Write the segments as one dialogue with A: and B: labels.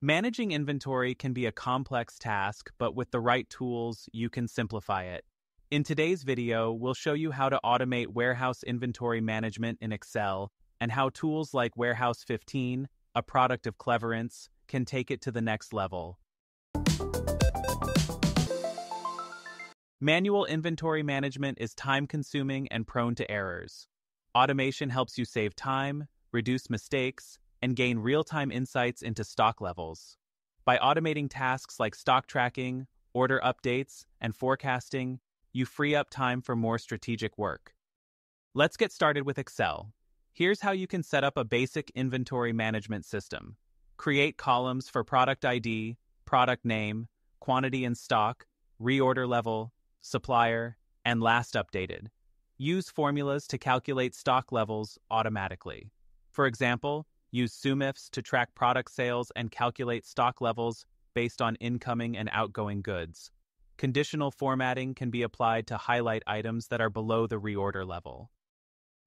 A: Managing inventory can be a complex task, but with the right tools, you can simplify it. In today's video, we'll show you how to automate warehouse inventory management in Excel and how tools like Warehouse 15, a product of Cleverence, can take it to the next level. Manual inventory management is time-consuming and prone to errors. Automation helps you save time, reduce mistakes, and gain real-time insights into stock levels. By automating tasks like stock tracking, order updates, and forecasting, you free up time for more strategic work. Let's get started with Excel. Here's how you can set up a basic inventory management system. Create columns for product ID, product name, quantity in stock, reorder level, supplier, and last updated. Use formulas to calculate stock levels automatically. For example, use SUMIFs to track product sales and calculate stock levels based on incoming and outgoing goods. Conditional formatting can be applied to highlight items that are below the reorder level.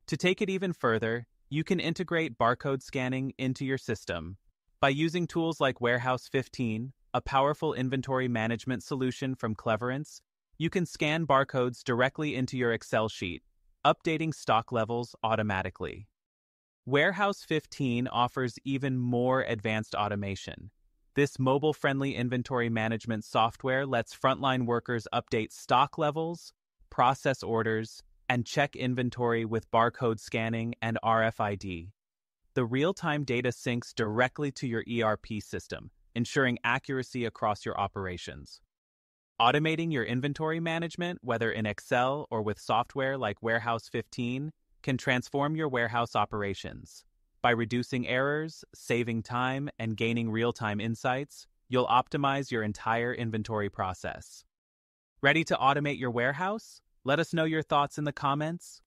A: To take it even further, you can integrate barcode scanning into your system. By using tools like Warehouse 15, a powerful inventory management solution from Cleverence, you can scan barcodes directly into your Excel sheet, updating stock levels automatically. Warehouse 15 offers even more advanced automation. This mobile-friendly inventory management software lets frontline workers update stock levels, process orders, and check inventory with barcode scanning and RFID. The real-time data syncs directly to your ERP system, ensuring accuracy across your operations. Automating your inventory management, whether in Excel or with software like Warehouse 15, can transform your warehouse operations. By reducing errors, saving time, and gaining real-time insights, you'll optimize your entire inventory process. Ready to automate your warehouse? Let us know your thoughts in the comments.